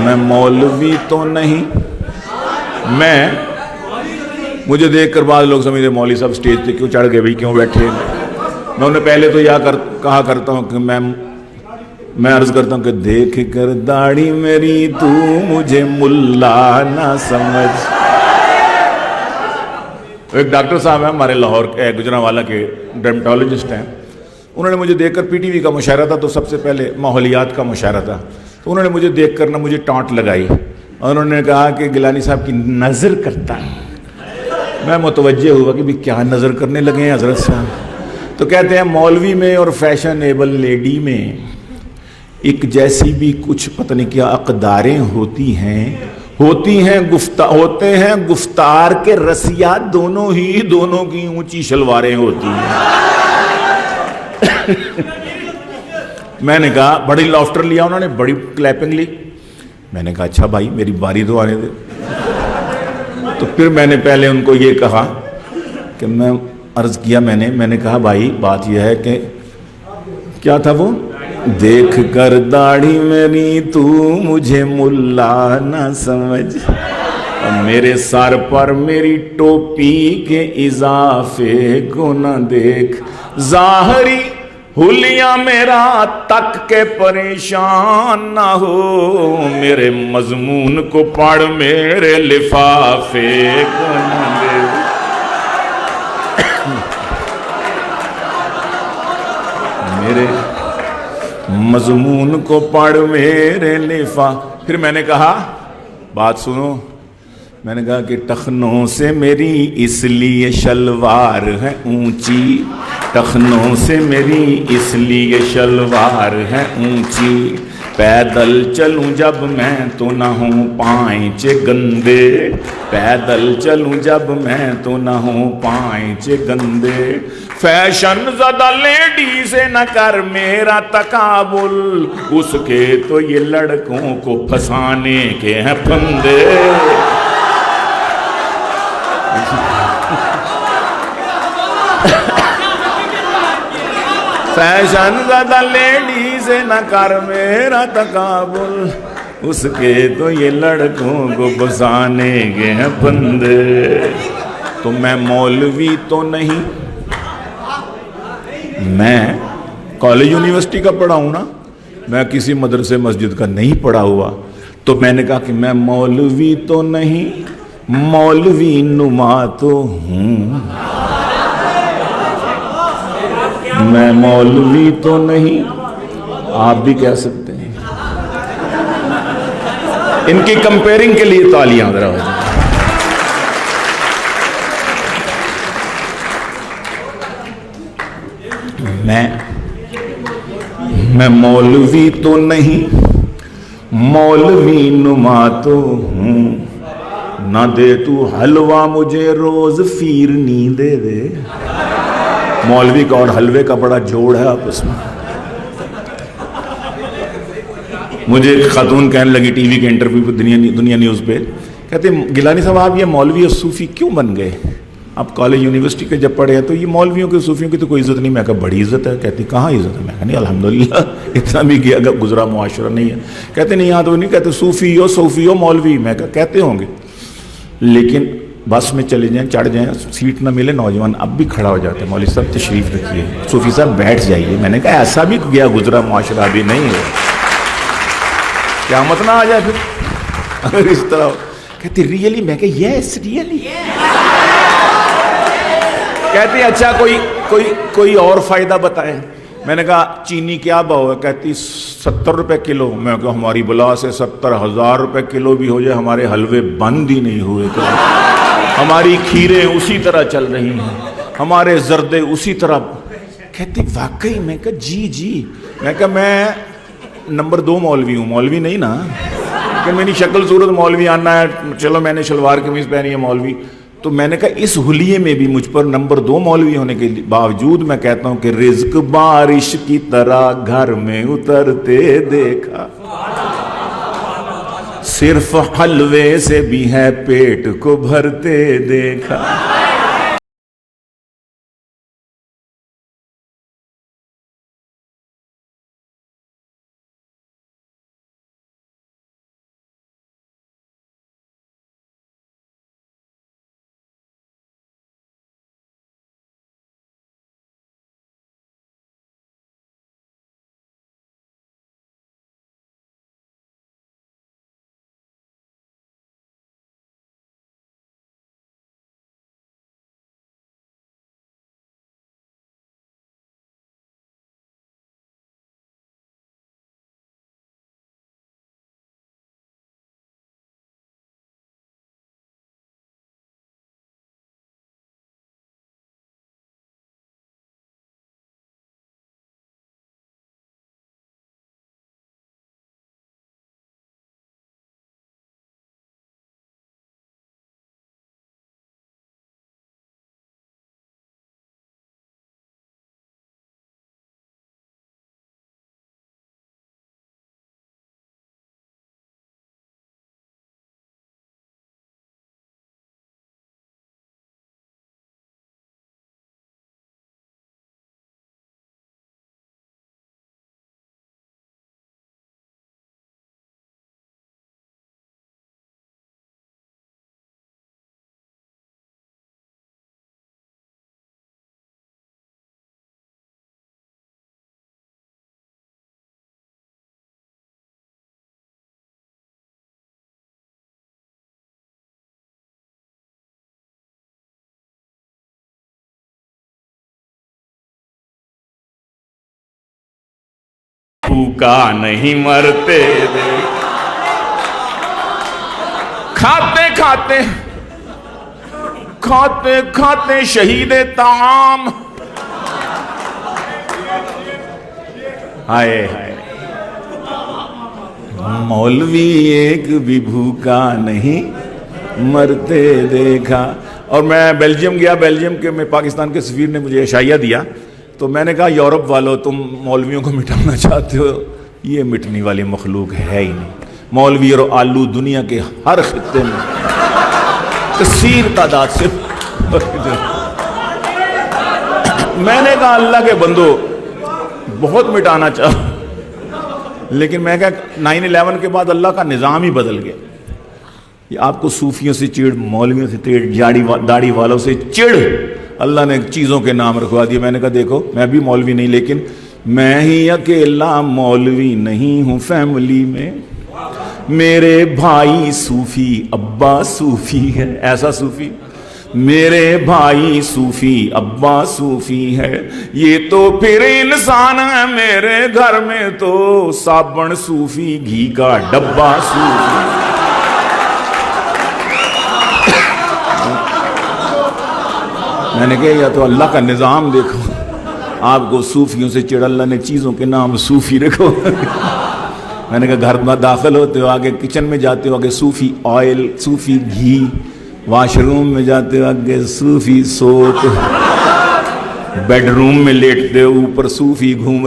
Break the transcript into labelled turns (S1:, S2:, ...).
S1: میں مولوی تو نہیں، میں مجھے دیکھ کر بعض لوگ سمجھتے مولوی صاحب سٹیج پہ کیوں چڑھ گئے بھائی، کیوں بیٹھے؟ میں انہیں پہلے تو کہا کرتا ہوں کہ میں عرض کرتا ہوں کہ دیکھ کر داڑھی میری تو مجھے ملا نہ سمجھ۔ ایک ڈاکٹر صاحب ہیں ہمارے لاہور کے، گجرانوالہ کے ڈرمیٹالوجسٹ ہیں، انہوں نے مجھے دیکھ کر پی ٹی وی کا مشاہرہ تھا تو سب سے پہلے ماحولیات کا مشاہرہ تھا، تو انہوں نے مجھے دیکھ کر مجھے ٹانٹ لگائی اور انہوں نے کہا کہ گیلانی صاحب کی نظر کرتا ہے۔ میں متوجہ ہوا کہ بھی کیا نظر کرنے لگے ہیں حضرت صاحب؟ تو کہتے ہیں مولوی میں اور فیشنیبل لیڈی میں ایک جیسی بھی کچھ پتہ نہیں کیا اقداریں ہوتے ہیں گفتار کے رسیا دونوں کی اونچی شلواریں ہوتی ہیں۔ میں نے کہا بڑی لافٹر لیا انہوں نے، بڑی کلیپنگ لی۔ میں نے کہا اچھا بھائی میری باری تو آنے دے۔ تو پھر میں نے پہلے ان کو یہ کہا کہ میں عرض کیا، میں نے کہا بھائی بات یہ ہے کہ کیا تھا وہ، دیکھ کر داڑھی میری تو مجھے ملا نہ سمجھ، اور میرے سر پر میری ٹوپی کے اضافے کو نہ دیکھ، ظاہری حلیہ میرا تک کے پریشان نہ ہو، میرے مضمون کو پڑھ میرے لفافے کو نہ دیکھ۔ میرے مضمون کو پڑھ میرے پھر میں نے کہا بات سنو، میں نے کہا کہ ٹخنوں سے میری اس لیے شلوار ہے اونچی، ٹخنوں سے میری اس لیے شلوار ہے اونچی، پیدل چلوں جب میں تو نہ ہوں پائنچے گندے، پیدل چلوں جب میں تو نہ ہوں پائنچے گندے، فیشن زدہ لیڈی سے نہ کر میرا تقابل، اس کے تو یہ لڑکوں کو پھنسانے کے ہیں پھندے۔ فیشن زدہ لیڈی سے نہ کر میرا تقابل، اس کے تو یہ لڑکوں کو پھنسانے کے ہیں پھندے۔ تو میں مولوی تو نہیں، میں کالج یونیورسٹی کا پڑھا ہوں نا، میں کسی مدرسے مسجد کا نہیں پڑھا ہوا، تو میں نے کہا کہ میں مولوی تو نہیں، مولوی نما تو ہوں، میں مولوی تو نہیں، آپ بھی کہہ سکتے ہیں۔ ان کی کمپیرنگ کے لیے تالیاں ذرا ہو جائیں۔ میں مولوی تو نہیں، مولوی نما تو ہوں، نہ دے تو حلوہ مجھے روز فیرنی دے دے۔ مولوی کا اور حلوے کا بڑا جوڑ ہے آپس میں۔ مجھے ایک خاتون کہنے لگی ٹی وی کے انٹرویو پہ، دنیا نیوز پہ، کہتے ہیں گیلانی صاحب آپ یہ مولوی اور صوفی کیوں بن گئے؟ آپ کالج یونیورسٹی کے جب پڑھے ہیں تو یہ مولویوں کے صوفیوں کی تو کوئی عزت نہیں۔ میں کہا بڑی عزت ہے۔ کہتی کہاں عزت ہے؟ میں کہا نہیں الحمدللہ اتنا بھی کیا گزرا معاشرہ نہیں ہے۔ کہتے نہیں یہاں تو نہیں کہتے صوفی ہو صوفی ہو مولوی۔ میں کہا کہتے ہوں گے، لیکن بس میں چلے جائیں چڑھ جائیں سیٹ نہ ملے، نوجوان اب بھی کھڑا ہو جاتے ہیں، مولوی صاحب تشریف رکھیے، صوفی صاحب بیٹھ جائیے۔ میں نے کہا ایسا بھی گیا گزرا معاشرہ ابھی نہیں ہے، قیامت نہ آ جائے پھر اگر اس طرح۔ کہتی ریئلی؟ میں کہا یس ریئلی۔ کہتی اچھا کوئی اور فائدہ بتائیں۔ میں نے کہا چینی کیا بھاؤ ہے؟ کہتی 70 روپے کلو۔ میں کہا ہماری بلا سے 70,000 روپے کلو بھی ہو جائے ہمارے حلوے بند ہی نہیں ہوئے، ہماری کھیریں اسی طرح چل رہی ہیں، ہمارے زردے اسی طرح۔ کہتی واقعی؟ میں کہا جی۔ میں کہا میں نمبر 2 مولوی ہوں، مولوی نہیں نا، کہ میری شکل صورت مولوی آنا ہے، چلو میں نے شلوار قمیض پہنی ہے مولوی۔ تو میں نے کہا اس حلیے میں بھی مجھ پر نمبر 2 مولوی ہونے کے باوجود میں کہتا ہوں کہ رزق بارش کی طرح گھر میں اترتے دیکھا، صرف حلوے سے بھی ہے پیٹ کو بھرتے دیکھا۔ بھوکا نہیں مرتے دے. کھاتے کھاتے کھاتے کھاتے شہید طعام. ہائے ہائے مولوی ایک بھی بھوکا نہیں مرتے دیکھا. اور میں بیلجیم گیا, بیلجیم کے میں پاکستان کے سفیر نے مجھے عشائیہ دیا, تو میں نے کہا یورپ والوں تم مولویوں کو مٹانا چاہتے ہو, یہ مٹنے والی مخلوق ہے ہی نہیں. مولوی اور آلو دنیا کے ہر خطے میں کثیر تعداد سے. میں نے کہا اللہ کے بندو بہت مٹانا چاہو, لیکن میں کہا 9/11 کے بعد اللہ کا نظام ہی بدل گیا. یہ آپ کو صوفیوں سے چڑ, مولویوں سے چڑ, داڑھی والوں سے چڑ, اللہ نے چیزوں کے نام رکھوا دیے. میں نے کہا دیکھو میں بھی مولوی نہیں, لیکن میں ہی اکیلا مولوی نہیں ہوں فیملی میں. میرے بھائی صوفی, ابا صوفی ہے, ایسا صوفی. میرے بھائی صوفی, ابا صوفی ہے. یہ تو پھر انسان ہے, میرے گھر میں تو صابن صوفی, گھی کا ڈبہ صوفی. میں نے کہا یا تو اللہ کا نظام دیکھو, آپ کو صوفیوں سے چڑ, اللہ نے چیزوں کے نام صوفی رکھو. میں نے کہا گھر میں داخل ہوتے ہو آگے کچن میں جاتے ہو آگے صوفی آئل, صوفی گھی, واش روم میں جاتے ہو آگے صوفی سوپ, بیڈ روم میں لیٹتے ہو اوپر صوفی گھوم